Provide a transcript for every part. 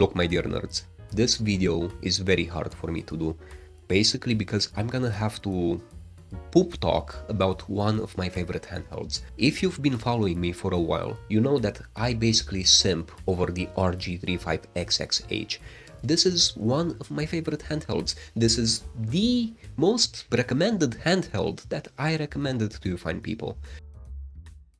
Look, my dear nerds, this video is very hard for me to do, basically because I'm gonna have to poop talk about one of my favorite handhelds. If you've been following me for a while, you know that I basically simp over the RG35XX H. This is one of my favorite handhelds. This is the most recommended handheld that I recommended to you fine people.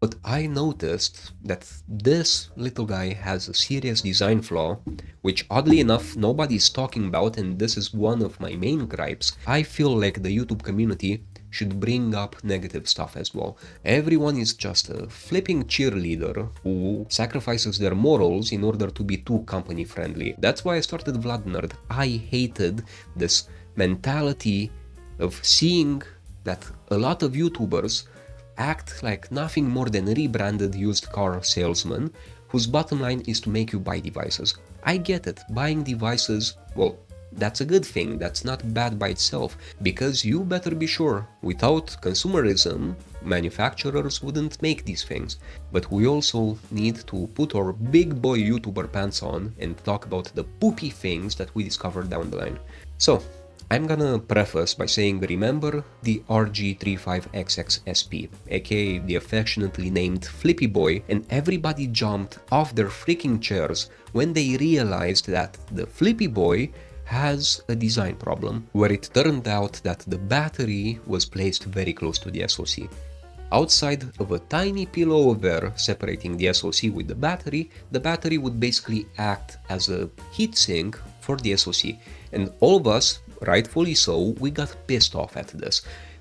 But I noticed that this little guy has a serious design flaw, which oddly enough nobody's talking about, and this is one of my main gripes. I feel like the YouTube community should bring up negative stuff as well. Everyone is just a flipping cheerleader who sacrifices their morals in order to be too company friendly. That's why I started Vlad Nerd. I hated this mentality of seeing that a lot of YouTubers act like nothing more than rebranded used car salesmen whose bottom line is to make you buy devices. I get it, buying devices, well, that's a good thing, that's not bad by itself, because you better be sure, without consumerism, manufacturers wouldn't make these things. But we also need to put our big boy YouTuber pants on and talk about the poopy things that we discovered down the line. So, I'm gonna preface by saying remember the RG35XX SP, aka the affectionately named Flippy Boy, and everybody jumped off their freaking chairs when they realized that the Flippy Boy has a design problem, where it turned out that the battery was placed very close to the SoC. Outside of a tiny pillow of air separating the SoC with the battery would basically act as a heatsink for the SoC, and all of us, rightfully so, we got pissed off at this.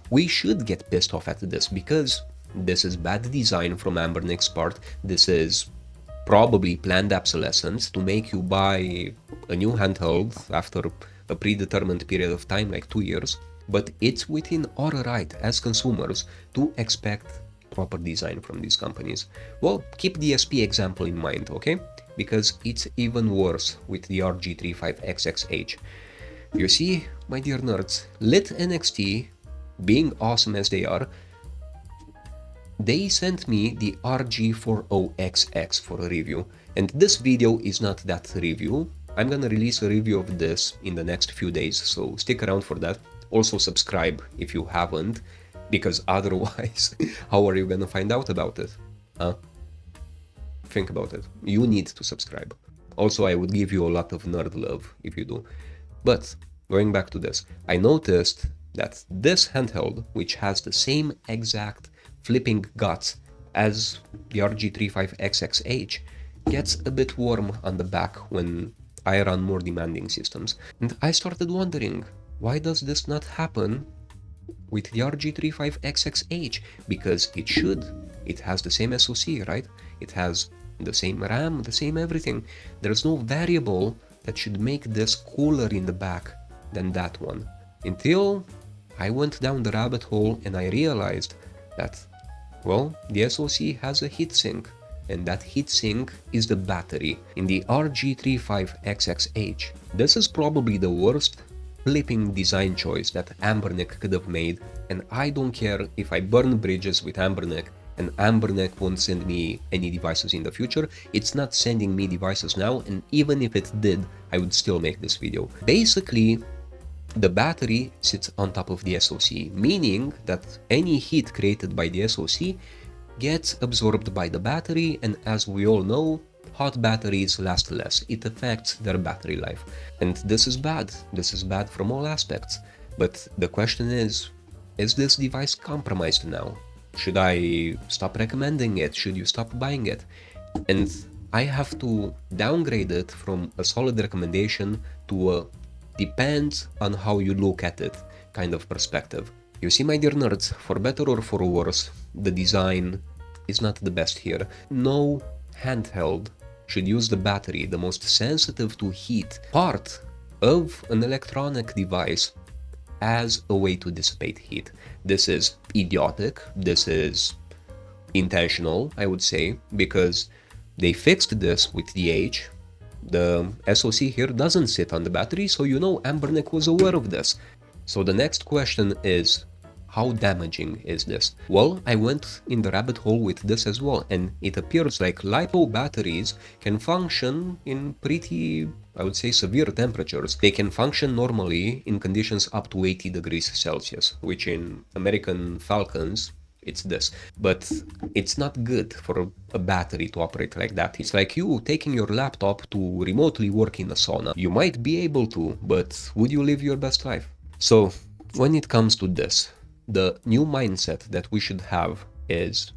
We should get pissed off at this because this is bad design from Anbernic's part. This is probably planned obsolescence to make you buy a new handheld after a predetermined period of time, like 2 years. But it's within our right as consumers to expect proper design from these companies. Well, keep the SP example in mind, okay? Because it's even worse with the RG35XX H. You see, my dear nerds, Lit NXT, being awesome as they are, they sent me the RG40XX for a review, and this video is not that review. I'm gonna release a review of this in the next few days, so stick around for that. Also subscribe if you haven't, because otherwise, how are you gonna find out about it? Huh? Think about it. You need to subscribe. Also, I would give you a lot of nerd love if you do. But, going back to this, I noticed that this handheld, which has the same exact flipping guts as the RG35XX H, gets a bit warm on the back when I run more demanding systems. And I started wondering, why does this not happen with the RG35XX H? Because it should. It has the same SoC, right? It has the same RAM, the same everything. There's no variable that should make this cooler in the back than that one. Until I went down the rabbit hole and I realized that, well, the SoC has a heatsink, and that heatsink is the battery in the RG35XX H. This is probably the worst flipping design choice that Anbernic could have made, and I don't care if I burn bridges with Anbernic and Anbernic won't send me any devices in the future. It's not sending me devices now, and even if it did, I would still make this video. Basically, the battery sits on top of the SoC, meaning that any heat created by the SoC gets absorbed by the battery, and as we all know, hot batteries last less. It affects their battery life. And this is bad. This is bad from all aspects. But the question is this device compromised now? Should I stop recommending it? Should you stop buying it? And I have to downgrade it from a solid recommendation to a depends on how you look at it kind of perspective. You see, my dear nerds, for better or for worse, the design is not the best here. No handheld should use the battery, the most sensitive to heat part of an electronic device, as a way to dissipate heat. This is idiotic, this is intentional, I would say, because they fixed this with the H. The SoC here doesn't sit on the battery, so you know Anbernic was aware of this. So the next question is, how damaging is this? Well, I went in the rabbit hole with this as well, and it appears like LiPo batteries can function in pretty, I would say, severe temperatures. They can function normally in conditions up to 80 degrees Celsius, which in American Falcons, it's this. But it's not good for a battery to operate like that. It's like you taking your laptop to remotely work in a sauna. You might be able to, but would you live your best life? So when it comes to this, the new mindset that we should have is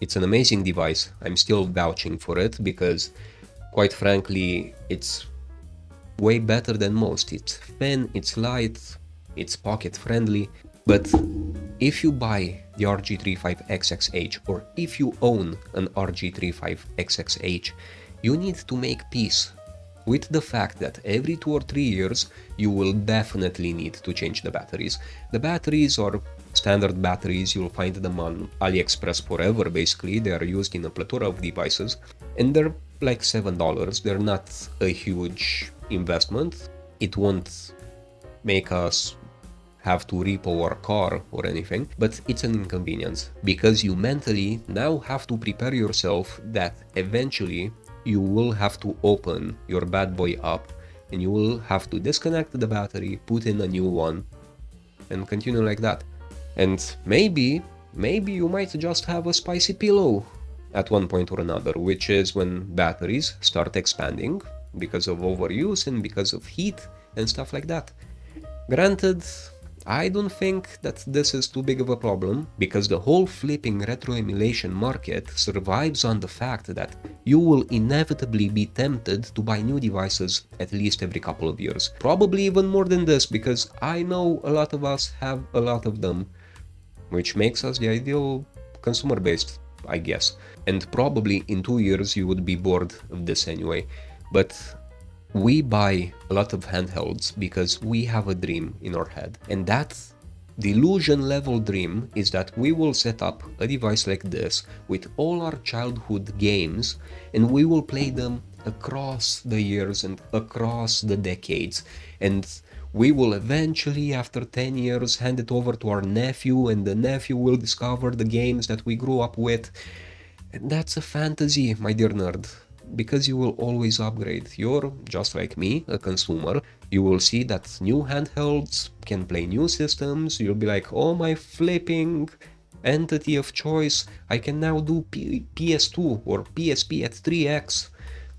it's an amazing device. I'm still vouching for it because, quite frankly, it's way better than most. It's thin, it's light, it's pocket friendly. But if you buy the RG35XX H, or if you own an RG35XX H, you need to make peace with the fact that every 2 or 3 years you will definitely need to change the batteries. The batteries are standard batteries, you'll find them on AliExpress forever basically. They are used in a plethora of devices and they're like $7. They're not a huge investment. It won't make us have to repo our car or anything, but it's an inconvenience because you mentally now have to prepare yourself that eventually you will have to open your bad boy up and you will have to disconnect the battery, put in a new one, and continue like that. And maybe you might just have a spicy pillow at one point or another, which is when batteries start expanding because of overuse and because of heat and stuff like that. Granted, I don't think that this is too big of a problem, because the whole flipping retro emulation market survives on the fact that you will inevitably be tempted to buy new devices at least every couple of years. Probably even more than this, because I know a lot of us have a lot of them, which makes us the ideal consumer base, I guess. And probably in 2 years you would be bored of this anyway. But we buy a lot of handhelds because we have a dream in our head. And that delusion level dream is that we will set up a device like this with all our childhood games and we will play them across the years and across the decades. And we will eventually, after 10 years, hand it over to our nephew, and the nephew will discover the games that we grew up with. And that's a fantasy, my dear nerd, because you will always upgrade. You're, just like me, a consumer. You will see that new handhelds can play new systems. You'll be like, oh, my flipping entity of choice, I can now do PS2 or PSP at 3x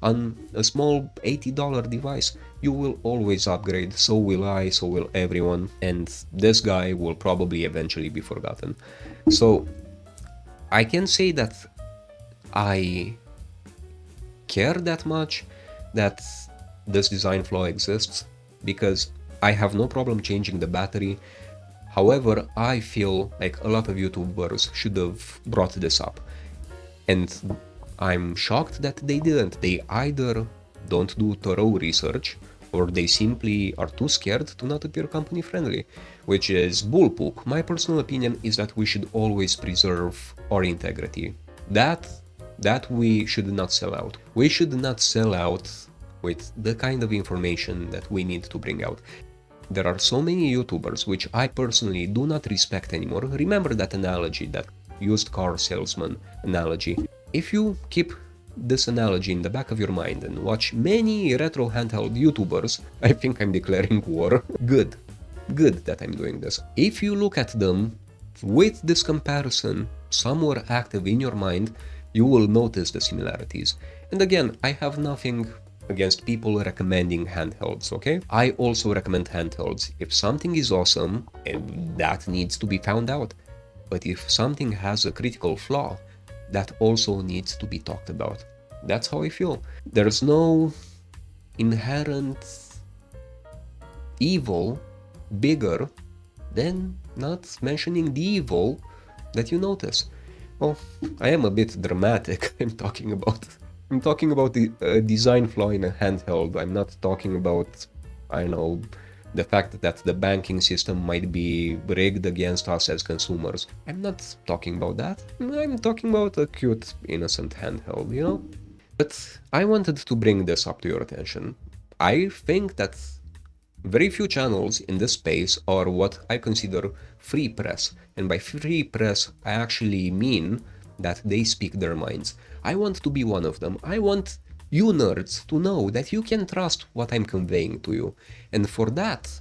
on a small $80 device. You will always upgrade, so will I, so will everyone, and this guy will probably eventually be forgotten. So I can say that I care that much that this design flaw exists, because I have no problem changing the battery. However, I feel like a lot of YouTubers should have brought this up, and I'm shocked that they didn't. They either don't do thorough research, or they simply are too scared to not appear company friendly, which is bullpoop. My personal opinion is that we should always preserve our integrity. That we should not sell out. We should not sell out with the kind of information that we need to bring out. There are so many YouTubers which I personally do not respect anymore. Remember that analogy, that used car salesman analogy. If you keep this analogy in the back of your mind and watch many retro handheld YouTubers, I think I'm declaring war. Good that I'm doing this. If you look at them with this comparison somewhere active in your mind, you will notice the similarities. And again, I have nothing against people recommending handhelds, okay? I also recommend handhelds if something is awesome and that needs to be found out. But if something has a critical flaw, that also needs to be talked about. That's how I feel. There's no inherent evil bigger than not mentioning the evil that you notice. Well, I am a bit dramatic. I'm talking about the design flaw in a handheld. I'm not talking about, I know, the fact that the banking system might be rigged against us as consumers. I'm not talking about that. I'm talking about a cute, innocent handheld, you know? But I wanted to bring this up to your attention. I think that Very few channels in this space are what I consider free press, and by free press I actually mean that they speak their minds. I want to be one of them. I want you nerds to know that you can trust what I'm conveying to you. And for that,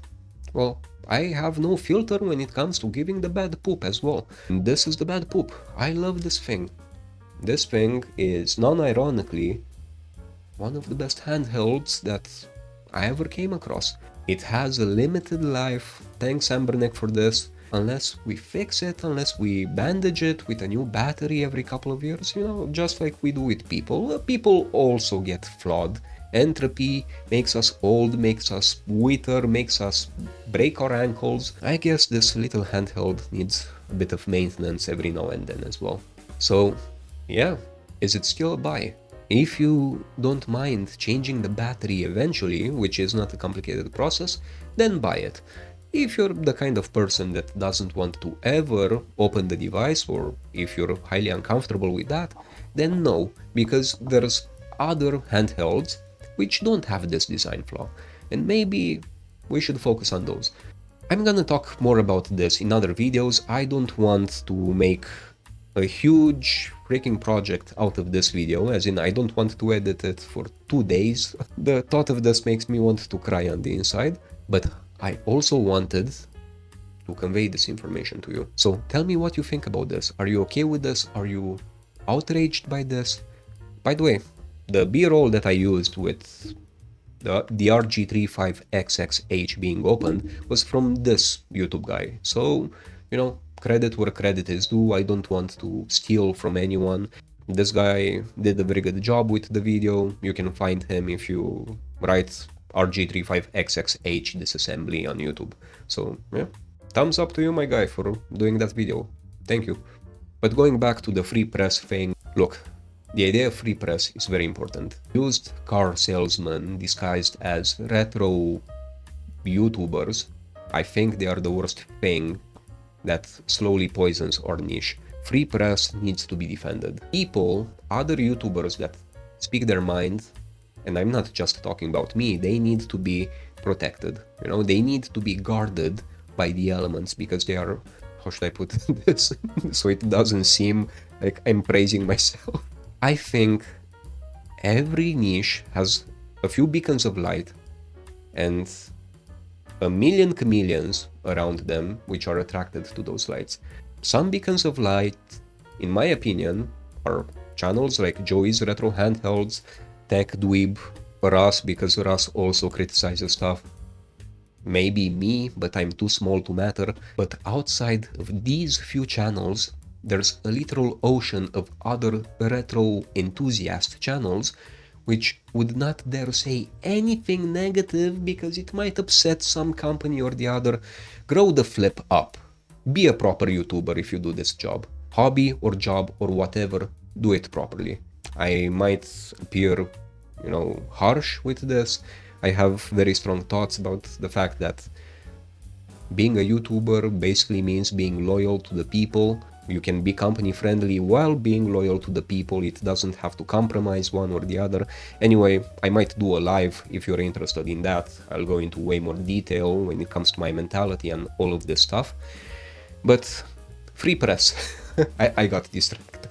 well, I have no filter when it comes to giving the bad poop as well. And this is the bad poop. I love this thing. This thing is non-ironically one of the best handhelds that I ever came across. It has a limited life, thanks Anbernic for this. Unless we fix it, unless we bandage it with a new battery every couple of years, you know, just like we do with people. People also get flawed. Entropy makes us old, makes us wither, makes us break our ankles. I guess this little handheld needs a bit of maintenance every now and then as well. So, yeah, is it still a buy? If you don't mind changing the battery eventually, which is not a complicated process, then buy it. If you're the kind of person that doesn't want to ever open the device, or if you're highly uncomfortable with that, then no, because there's other handhelds which don't have this design flaw, and maybe we should focus on those. I'm gonna talk more about this in other videos. I don't want to make a huge freaking project out of this video, as in I don't want to edit it for 2 days. The thought of this makes me want to cry on the inside, but I also wanted to convey this information to you. So tell me what you think about this. Are you okay with this? Are you outraged by this? By the way, the B-roll that I used with the RG35XX H being opened was from this YouTube guy. So, you know, credit where credit is due. I don't want to steal from anyone. This guy did a very good job with the video. You can find him if you write RG35XX H disassembly on YouTube. So, yeah, thumbs up to you, my guy, for doing that video. Thank you. But going back to the free press thing, look, the idea of free press is very important. Used car salesmen disguised as retro YouTubers, I think they are the worst thing that slowly poisons our niche. Free press needs to be defended. People, other YouTubers that speak their mind, and I'm not just talking about me, they need to be protected. You know, they need to be guarded by the elements because they are, how should I put this so it doesn't seem like I'm praising myself. I think every niche has a few beacons of light and a million chameleons around them which are attracted to those lights. Some beacons of light, in my opinion, are channels like Joey's Retro Handhelds, Tech Dweeb, Russ, because Russ also criticizes stuff. Maybe me, but I'm too small to matter. But outside of these few channels, there's a literal ocean of other retro enthusiast channels which would not dare say anything negative because it might upset some company or the other. Grow the flip up. Be a proper YouTuber if you do this job. Hobby or job or whatever, do it properly. I might appear, you know, harsh with this. I have very strong thoughts about the fact that being a YouTuber basically means being loyal to the people. You can be company friendly while being loyal to the people. It doesn't have to compromise one or the other. Anyway, I might do a live if you're interested in that. I'll go into way more detail when it comes to my mentality and all of this stuff. But free press. I got distracted.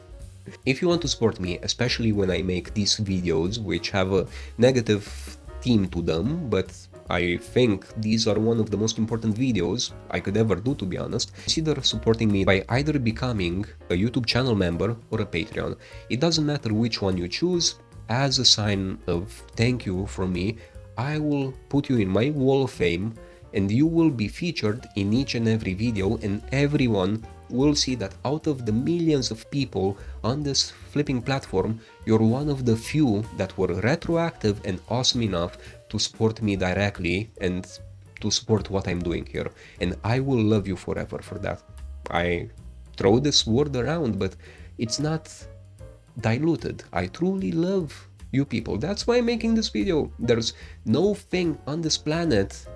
If you want to support me, especially when I make these videos which have a negative theme to them, but I think these are one of the most important videos I could ever do, to be honest, consider supporting me by either becoming a YouTube channel member or a Patreon. It doesn't matter which one you choose. As a sign of thank you from me, I will put you in my wall of fame and you will be featured in each and every video, and everyone will see that out of the millions of people on this flipping platform, you're one of the few that were retroactive and awesome enough to support me directly and to support what I'm doing here. And I will love you forever for that. I throw this word around, but it's not diluted. I truly love you people. That's why I'm making this video. There's no thing on this planet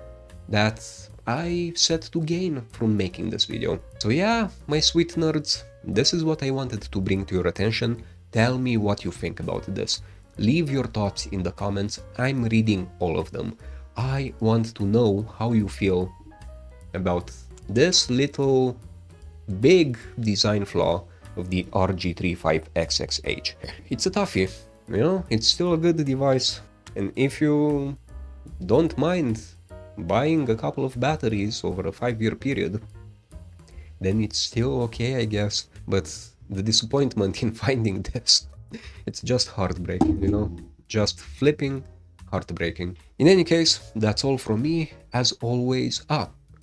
that I set to gain from making this video. So yeah, my sweet nerds, this is what I wanted to bring to your attention. Tell me what you think about this. Leave your thoughts in the comments. I'm reading all of them. I want to know how you feel about this little big design flaw of the RG35XX H. It's a toughie, you know, it's still a good device, and if you don't mind buying a couple of batteries over a 5-year period, then it's still okay, I guess. But the disappointment in finding this, it's just heartbreaking, you know? Just flipping heartbreaking. In any case, that's all from me. As always,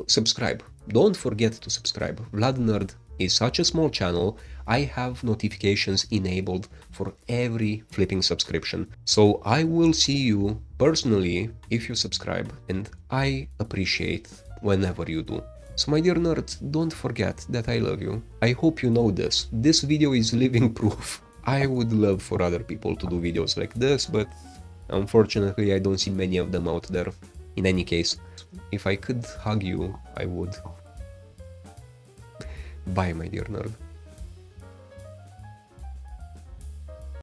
subscribe. Don't forget to subscribe. Vlad Nerd is such a small channel. I have notifications enabled for every flipping subscription. So I will see you personally if you subscribe, and I appreciate whenever you do. So my dear nerd, don't forget that I love you. I hope you know this. This video is living proof. I would love for other people to do videos like this, but unfortunately I don't see many of them out there. In any case, if I could hug you, I would. Bye, my dear nerd.